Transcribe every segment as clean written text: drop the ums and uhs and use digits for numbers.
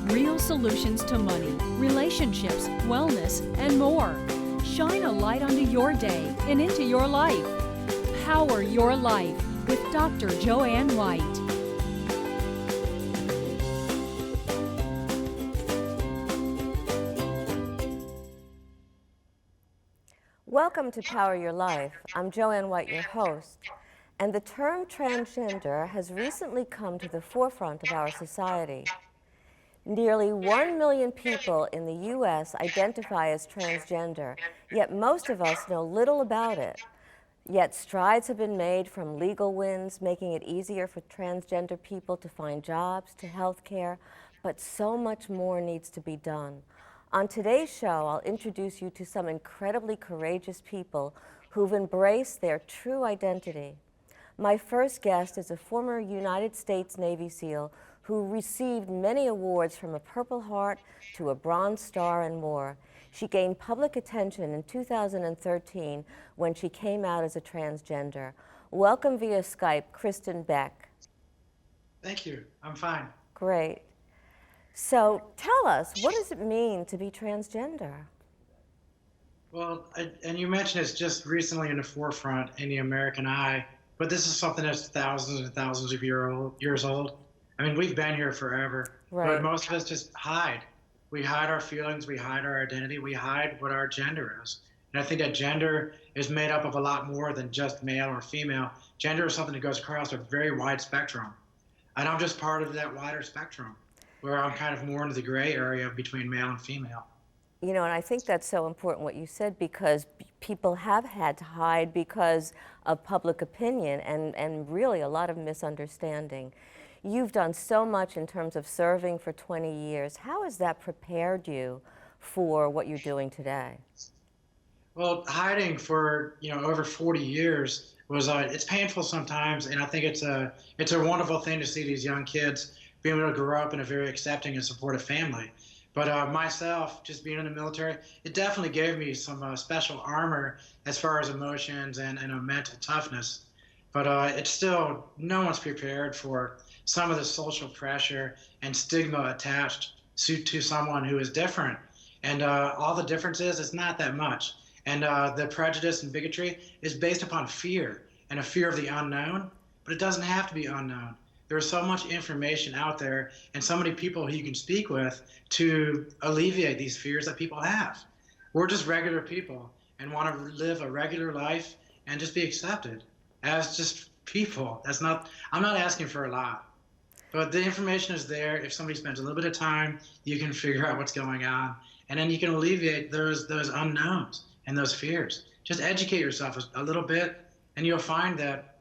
Real solutions to money, relationships, wellness, and more. Shine a light onto your day and into your life. Power Your Life with Dr. Joanne White. Welcome to Power Your Life. I'm Joanne White, your host. And the term transgender has recently come to the forefront of our society. Nearly 1 million people in the U.S. identify as transgender, yet most of us know little about it. Yet strides have been made, from legal wins, making it easier for transgender people to find jobs, to health care, but so much more needs to be done. On today's show, I'll introduce you to some incredibly courageous people who've embraced their true identity. My first guest is a former United States Navy SEAL who received many awards, from a Purple Heart to a Bronze Star and more. She gained public attention in 2013 when she came out as a transgender. Welcome via Skype, Kristen Beck. Thank you. I'm fine. Great. So tell us, what does it mean to be transgender? Well, and you mentioned it's just recently in the forefront in the American eye, but this is something that's thousands and thousands of years old. I mean, we've been here forever, Right. but most of us just hide. We hide our feelings, we hide our identity, we hide what our gender is. And I think that gender is made up of a lot more than just male or female. Gender is something that goes across a very wide spectrum. And I'm just part of that wider spectrum, where I'm kind of more into the gray area between male and female. You know, and I think that's so important what you said, because people have had to hide because of public opinion and really a lot of misunderstanding. You've done so much in terms of serving for 20 years. How has that prepared you for what you're doing today? Well, hiding for over 40 years was it's painful sometimes, and I think it's a wonderful thing to see these young kids being able to grow up in a very accepting and supportive family. But myself, just being in the military, it definitely gave me some special armor as far as emotions and a mental toughness. But it's still, no one's prepared for some of the social pressure and stigma attached to someone who is different. And all the difference is, it's not that much. And the prejudice and bigotry is based upon fear, and a fear of the unknown, but it doesn't have to be unknown. There's so much information out there and so many people who you can speak with to alleviate these fears that people have. We're just regular people and want to live a regular life and just be accepted as just people. I'm not asking for a lot, but the information is there. If somebody spends a little bit of time, you can figure out what's going on, and then you can alleviate those unknowns and those fears. Just educate yourself a little bit, and you'll find that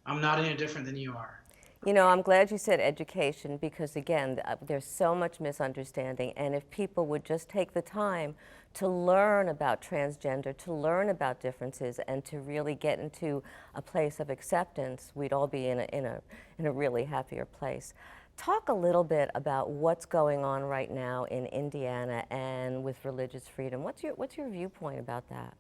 I'm not any different than you are. You know, I'm glad you said education, because again, there's so much misunderstanding, and if people would just take the time to learn about transgender, to learn about differences, and to really get into a place of acceptance, we'd all be in a really happier place. Talk a little bit about what's going on right now in Indiana and with religious freedom. What's your viewpoint about that?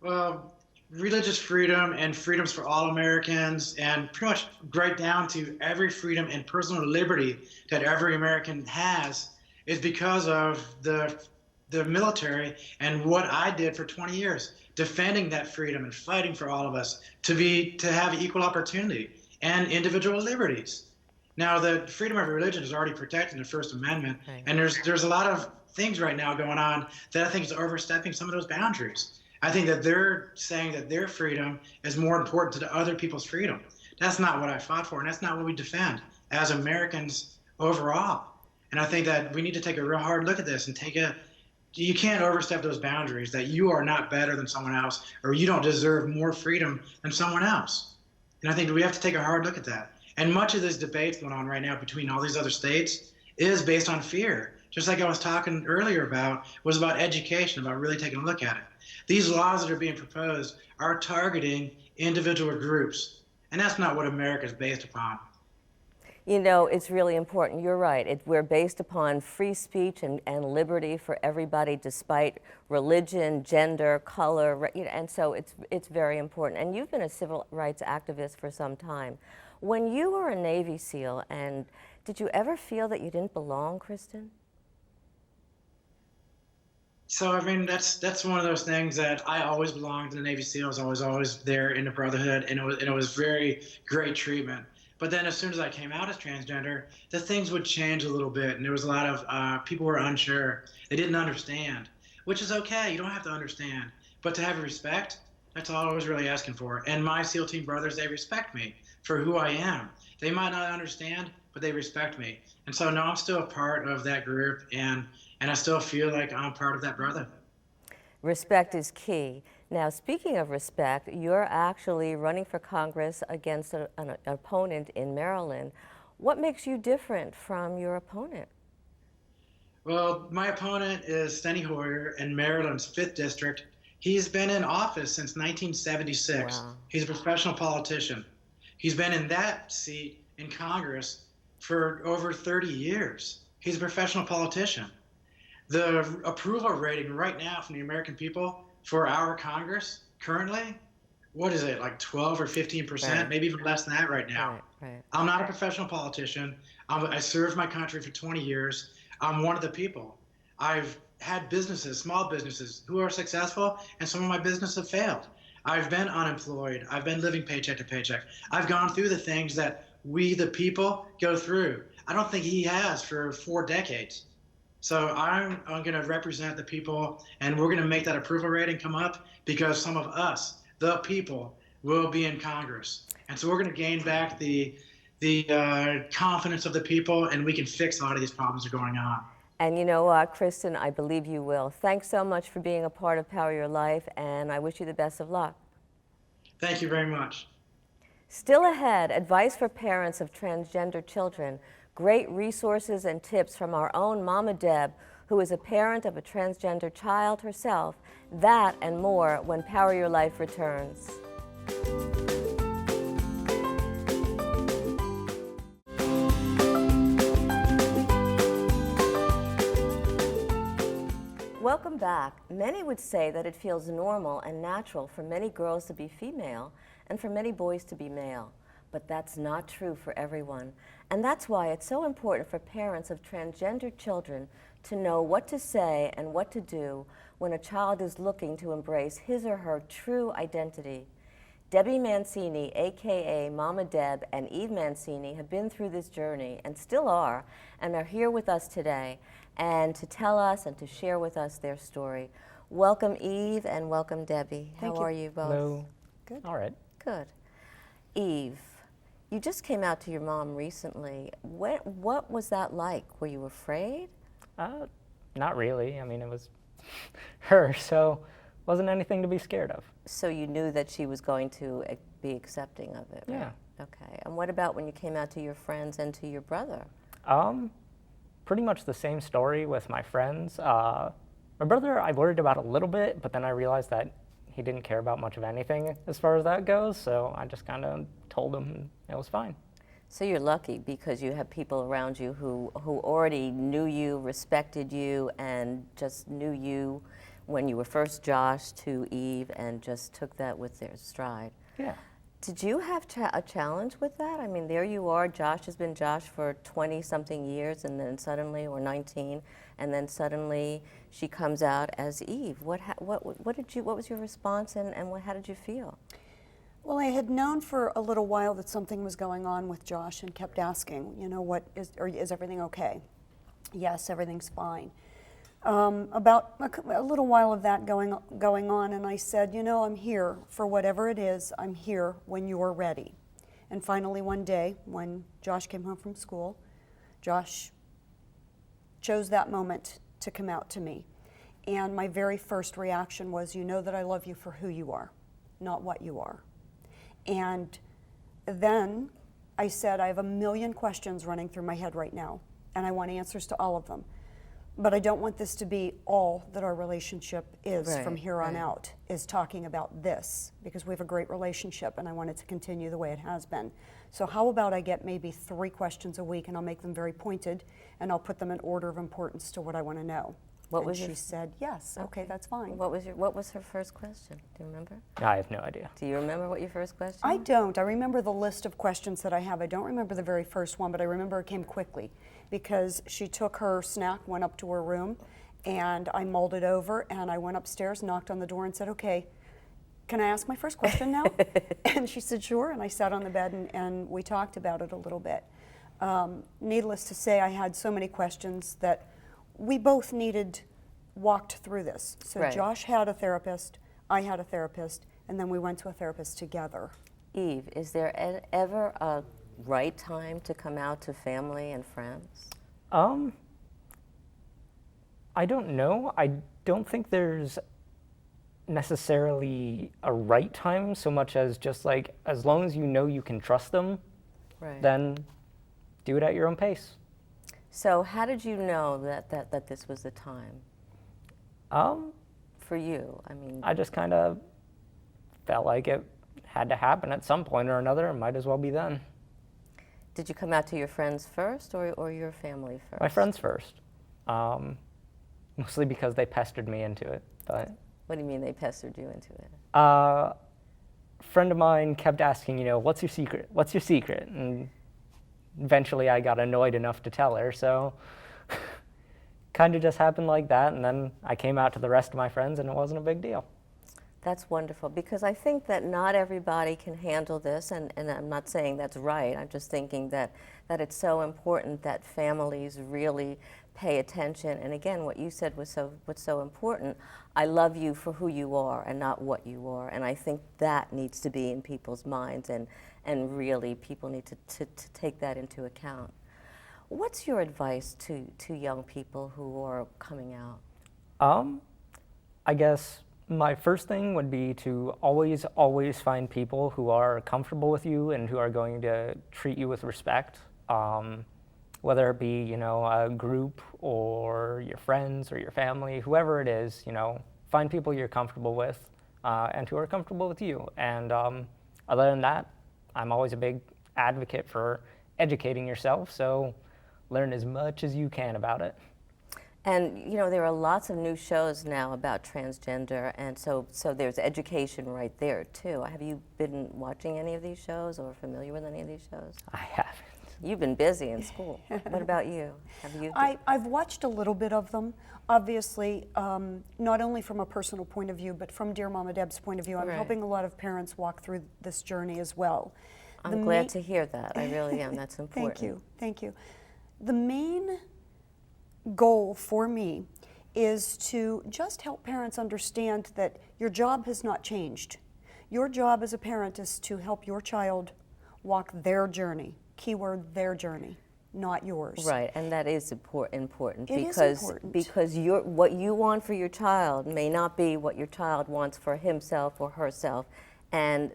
Well, religious freedom and freedoms for all Americans, and pretty much right down to every freedom and personal liberty that every American has, is because of the military and what I did for 20 years, defending that freedom and fighting for all of us to have equal opportunity and individual liberties. Now, the freedom of religion is already protected in the First Amendment, right. And there's a lot of things right now going on that I think is overstepping some of those boundaries. I think that they're saying that their freedom is more important to the other people's freedom. That's not what I fought for, and that's not what we defend as Americans overall. And I think that we need to take a real hard look at this and you can't overstep those boundaries, that you are not better than someone else, or you don't deserve more freedom than someone else. And I think we have to take a hard look at that. And much of this debate going on right now between all these other states is based on fear. Just like I was talking earlier about, was about education, about really taking a look at it. These laws that are being proposed are targeting individual groups, and that's not what America is based upon. You know, it's really important. You're right. We're based upon free speech and liberty for everybody, despite religion, gender, color, and so it's very important. And you've been a civil rights activist for some time. When you were a Navy SEAL, and Did you ever feel that you didn't belong, Kristen? So I mean, that's one of those things that I always belonged in the Navy SEALs. I was always there in the Brotherhood, and it was very great treatment. But then as soon as I came out as transgender, the things would change a little bit, and there was a lot of people were unsure. They didn't understand, which is okay. You don't have to understand, but to have respect, that's all I was really asking for. And my SEAL team brothers, they respect me for who I am. They might not understand, but they respect me. And so now I'm still a part of that group, and I still feel like I'm part of that brotherhood. Respect is key. Now, speaking of respect, you're actually running for Congress against an opponent in Maryland. What makes you different from your opponent? Well, my opponent is Steny Hoyer in Maryland's 5th District. He's been in office since 1976. Wow. He's a professional politician. He's been in that seat in Congress for over 30 years. He's a professional politician. The approval rating right now from the American people for our Congress currently, what is it, like 12 or 15%, Right. maybe even less than that right now. Right. I'm not a professional politician. I served my country for 20 years. I'm one of the people. I've had businesses, small businesses, who are successful, and some of my businesses have failed. I've been unemployed. I've been living paycheck to paycheck. I've gone through the things that we, the people, go through. I don't think he has for 4 decades. So I'm going to represent the people, and we're going to make that approval rating come up because some of us, the people, will be in Congress. And so we're going to gain back the confidence of the people, and we can fix a lot of these problems that are going on. And you know what, Kristen, I believe you will. Thanks so much for being a part of Power Your Life, and I wish you the best of luck. Thank you very much. Still ahead, advice for parents of transgender children. Great resources and tips from our own Mama Deb, who is a parent of a transgender child herself. That and more when Power Your Life returns. Welcome back. Many would say that it feels normal and natural for many girls to be female and for many boys to be male. But that's not true for everyone. And that's why it's so important for parents of transgender children to know what to say and what to do when a child is looking to embrace his or her true identity. Debbie Mancini, aka Mama Deb, and Eve Mancini have been through this journey and still are here with us today and to tell us and to share with us their story. Welcome Eve and welcome Debbie. How are you both? Hello. Good. All right. Good. Eve, you just came out to your mom recently. What was that like? Were you afraid? Not really. I mean, it was her, so wasn't anything to be scared of. So you knew that she was going to be accepting of it, right? Yeah. Okay. And what about when you came out to your friends and to your brother? Pretty much the same story with my friends. My brother, I worried about a little bit, but then I realized that he didn't care about much of anything as far as that goes, so I just kind of told him and it was fine. So you're lucky because you have people around you who already knew you, respected you, and just knew you when you were first Josh to Eve and just took that with their stride. Yeah. Did you have a challenge with that? I mean, there you are, Josh has been Josh for 20-something years, and then suddenly, or 19, and then suddenly she comes out as Eve. What was your response, and how did you feel? Well, I had known for a little while that something was going on with Josh and kept asking, you know, is everything okay? Yes, everything's fine. About a little while of that going on, and I said, you know, I'm here for whatever it is. I'm here when you're ready. And finally one day, when Josh came home from school, Josh chose that moment to come out to me. And my very first reaction was, you know that I love you for who you are, not what you are. And then I said, I have a million questions running through my head right now, and I want answers to all of them. But I don't want this to be all that our relationship is from here on out, is talking about this, because we have a great relationship and I want it to continue the way it has been. So how about I get maybe 3 questions a week, and I'll make them very pointed, and I'll put them in order of importance to what I want to know. What and was she your, said, yes, okay, that's fine. what was her first question? Do you remember? I have no idea. Do you remember what your first question I was? don't. I remember the list of questions that I have. I don't remember the very first one, but I remember it came quickly because she took her snack, went up to her room, and I mulled it over, and I went upstairs, knocked on the door, and said, okay, can I ask my first question now? And she said, sure, and I sat on the bed, and we talked about it a little bit. Needless to say, I had so many questions that we both walked through this. So Right. Josh had a therapist, I had a therapist, and then we went to a therapist together. Eve, is there ever a right time to come out to family and friends? I don't know. I don't think there's necessarily a right time so much as just like, as long as you know you can trust them, Right. then do it at your own pace. So how did you know that this was the time for you? I mean, I just kind of felt like it had to happen at some point or another, and might as well be then. did you come out to your friends first or your family first? My friends first, mostly because they pestered me into it. But What do you mean they pestered you into it? a friend of mine kept asking, what's your secret? What's your secret? And eventually I got annoyed enough to tell her, so kind of just happened like that, and then I came out to the rest of my friends and it wasn't a big deal. That's wonderful, because I think that not everybody can handle this, and I'm not saying that's right. I'm just thinking that it's so important that families really pay attention. And again, what you said was what's so important. I love you for who you are and not what you are. And I think that needs to be in people's minds, and really people need to take that into account. What's your advice to young people who are coming out? I guess my first thing would be to always find people who are comfortable with you and who are going to treat you with respect, whether it be, a group or your friends or your family, whoever it is, find people you're comfortable with and who are comfortable with you. And other than that, I'm always a big advocate for educating yourself, so learn as much as you can about it. And there are lots of new shows now about transgender, and so there's education right there too. Have you been watching any of these shows or familiar with any of these shows? I haven't. You've been busy in school. What about you? Have you? I've watched a little bit of them. Obviously, not only from a personal point of view, but from Dear Mama Deb's point of view. I'm Right. helping a lot of parents walk through this journey as well. I'm glad to hear that. I really am. That's important. Thank you. Thank you. The main goal for me is to just help parents understand that your job has not changed. Your job as a parent is to help your child walk their journey. Keyword, their journey, not yours. Right, and that is important It is because important. because what you want for your child may not be what your child wants for himself or herself. And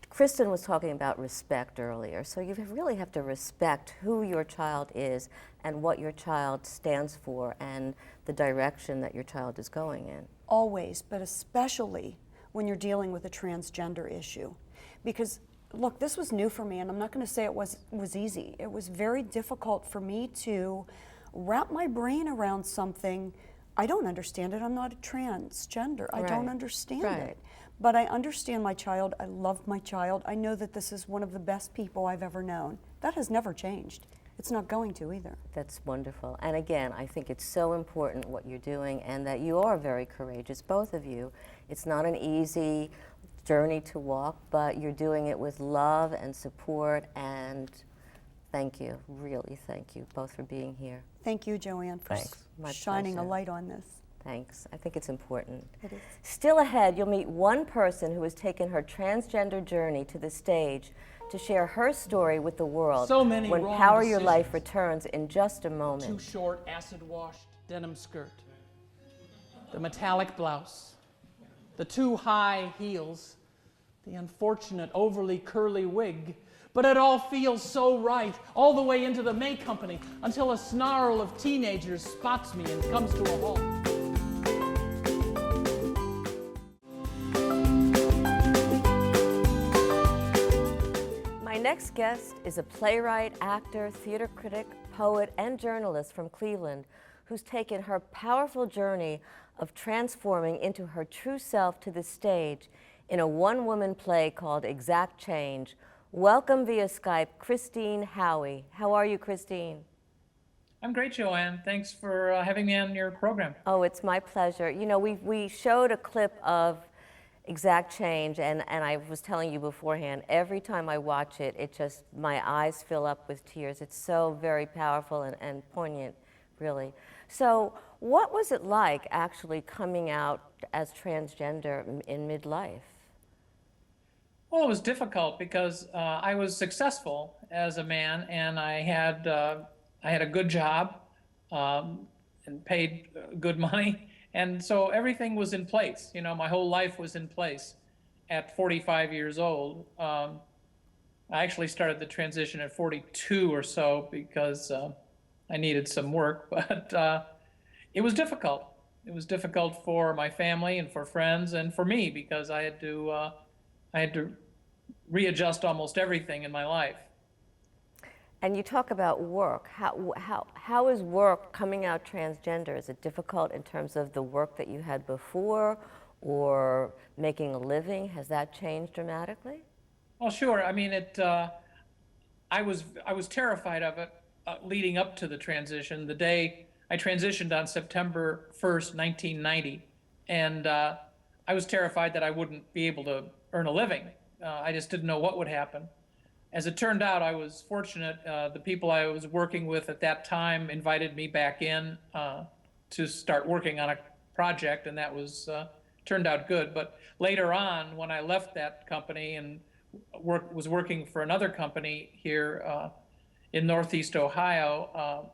Kristen was talking about respect earlier, so you really have to respect who your child is and what your child stands for and the direction that your child is going in. Always, but especially when you're dealing with a transgender issue. Because, look, this was new for me, and I'm not going to say it was easy. It was very difficult for me to wrap my brain around something. I don't understand it. I'm not a transgender. I don't Right. understand Right. it. But I understand my child. I love my child. I know that this is one of the best people I've ever known. That has never changed. It's not going to either. That's wonderful. And again, I think it's so important what you're doing and that you are very courageous, both of you. It's not an easy journey to walk, but you're doing it with love and support, and thank you, really thank you both for being here. Thank you, Joanne, for Thanks. My shining a pleasure. light on this. Thanks. I think it's important. It is. Still ahead, you'll meet one person who has taken her transgender journey to the stage to share her story with the world So many when wrong Power Your Life decisions. returns in just a Too moment. short, acid-washed denim skirt, the metallic blouse, the too high heels, the unfortunate overly curly wig. But it all feels so right, all the way into the May Company, until a snarl of teenagers spots me and comes to a halt. My next guest is a playwright, actor, theater critic, poet, and journalist from Cleveland who's taken her powerful journey of transforming into her true self to the stage in a one-woman play called Exact Change. Welcome via Skype, Christine Howie. How are you, Christine? I'm great, Joanne. Thanks for having me on your program. Oh, it's my pleasure. You know, we showed a clip of Exact Change, and I was telling you beforehand, every time I watch it, my eyes fill up with tears. It's so very powerful and poignant, really. So what was it like actually coming out as transgender in midlife? Well, it was difficult because I was successful as a man, and I had a good job and paid good money. And so everything was in place. You know, my whole life was in place at 45 years old. I actually started the transition at 42 or so because I needed some work, but it was difficult. It was difficult for my family and for friends and for me because I had to readjust almost everything in my life. And you talk about work. How is work coming out transgender? Is it difficult in terms of the work that you had before or making a living? Has that changed dramatically? Well, sure. I mean, I was terrified of it leading up to the transition. The day I transitioned on September 1st, 1990, and I was terrified that I wouldn't be able to earn a living. I just didn't know what would happen. As it turned out, I was fortunate. The people I was working with at that time invited me back in to start working on a project, and that was turned out good. But later on, when I left that company and was working for another company here in Northeast Ohio,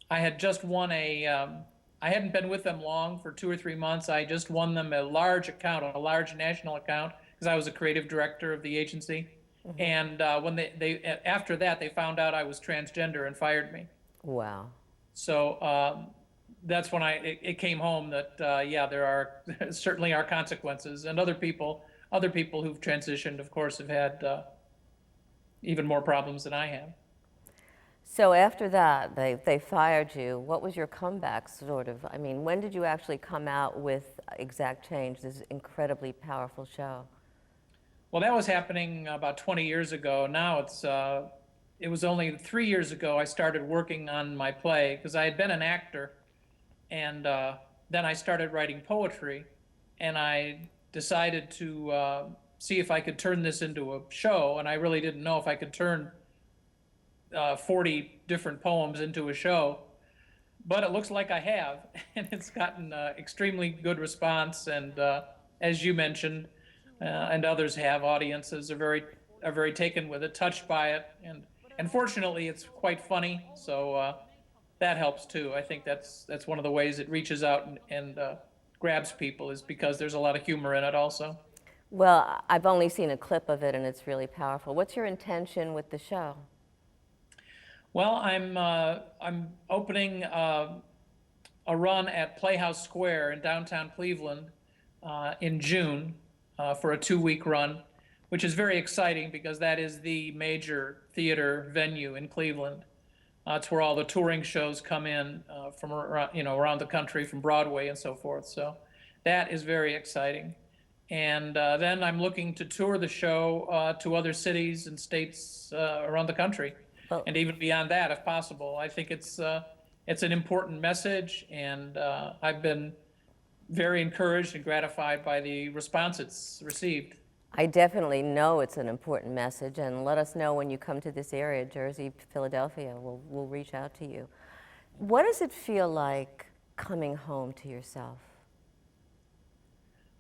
I had just won I hadn't been with them long, for 2 or 3 months. I just won them a large account, a large national account, because I was a creative director of the agency. Mm-hmm. And when they after that, they found out I was transgender and fired me. Wow. So that's when it came home that yeah, there are certainly are consequences, and other people who've transitioned, of course, have had even more problems than I have. So after that, they fired you. What was your comeback, sort of? I mean, when did you actually come out with Exact Change, this incredibly powerful show? Well, that was happening about 20 years ago. Now it was only 3 years ago I started working on my play, because I had been an actor, and then I started writing poetry, and I decided to see if I could turn this into a show, and I really didn't know if I could turn 40 different poems into a show, but it looks like I have, and it's gotten extremely good response, and as you mentioned, and others have, audiences are very taken with it, touched by it, and fortunately it's quite funny, so that helps too. I think that's one of the ways it reaches out and grabs people, is because there's a lot of humor in it also. Well, I've only seen a clip of it, and it's really powerful. What's your intention with the show? Well, I'm opening a run at Playhouse Square in downtown Cleveland in June. For a 2-week run, which is very exciting because that is the major theater venue in Cleveland. It's where all the touring shows come in from around the country, from Broadway and so forth. So that is very exciting. And then I'm looking to tour the show to other cities and states around the country, and even beyond that, if possible. I think it's an important message, and I've been very encouraged and gratified by the response it's received. I definitely know it's an important message, and let us know when you come to this area, Jersey, Philadelphia. We'll reach out to you. What does it feel like coming home to yourself?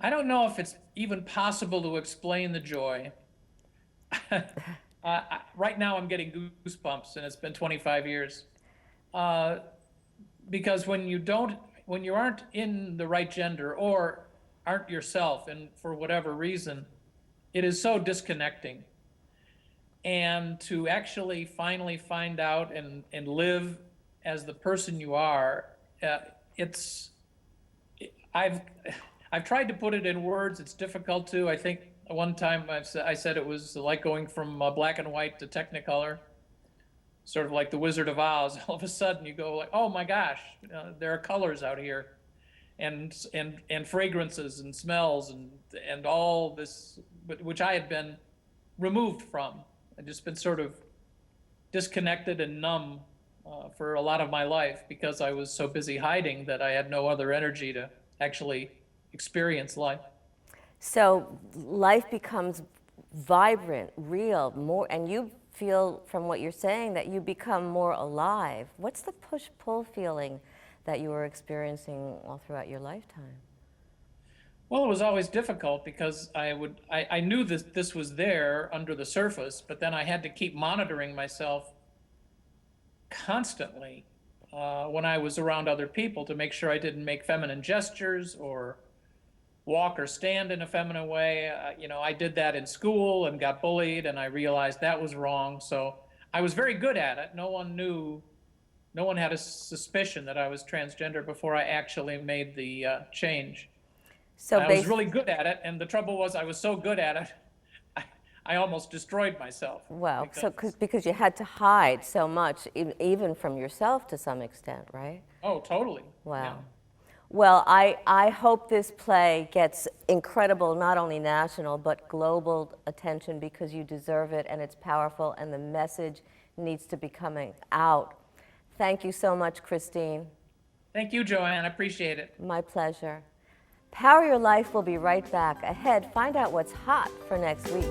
I don't know if it's even possible to explain the joy. Right now I'm getting goosebumps, and it's been 25 years. Because when you aren't in the right gender or aren't yourself, and for whatever reason, it is so disconnecting. And to actually finally find out and live as the person you are, I've tried to put it in words. It's difficult to. I think one time I said it was like going from black and white to Technicolor. sort of like the Wizard of Oz. All of a sudden you go like, oh my gosh, there are colors out here, and fragrances and smells and all this, which I had been removed from. I'd just been sort of disconnected and numb for a lot of my life because I was so busy hiding that I had no other energy to actually experience life. So life becomes vibrant, real, more, and you feel from what you're saying that you become more alive. What's the push-pull feeling that you were experiencing all throughout your lifetime? Well, it was always difficult because I knew this was there under the surface, but then I had to keep monitoring myself constantly when I was around other people to make sure I didn't make feminine gestures or walk or stand in a feminine way. I did that in school and got bullied, and I realized that was wrong. So I was very good at it. No one had a suspicion that I was transgender before I actually made the change. So I was really good at it, and the trouble was I was so good at it, I almost destroyed myself. Wow, because you had to hide so much, even from yourself to some extent, right? Oh, totally. Wow. Yeah. Well, I hope this play gets incredible, not only national, but global attention, because you deserve it, and it's powerful, and the message needs to be coming out. Thank you so much, Christine. Thank you, Joanne. I appreciate it. My pleasure. Power Your Life will be right back. Ahead, find out what's hot for next week.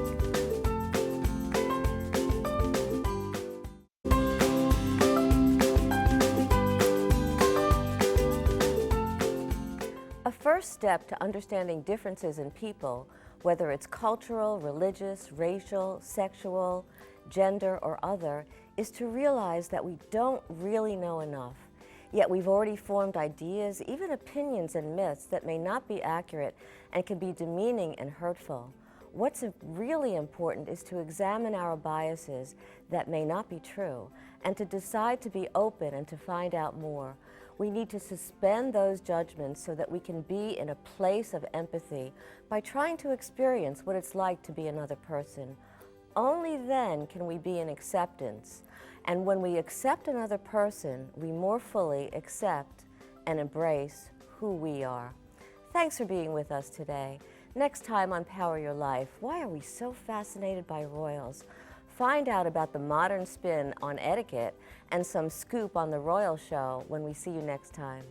A first step to understanding differences in people, whether it's cultural, religious, racial, sexual, gender, or other, is to realize that we don't really know enough. Yet we've already formed ideas, even opinions and myths that may not be accurate and can be demeaning and hurtful. What's really important is to examine our biases that may not be true and to decide to be open and to find out more. We need to suspend those judgments so that we can be in a place of empathy by trying to experience what it's like to be another person. Only then can we be in acceptance. And when we accept another person, we more fully accept and embrace who we are. Thanks for being with us today. Next time on Power Your Life, why are we so fascinated by royals? Find out about the modern spin on etiquette and some scoop on the royal show when we see you next time.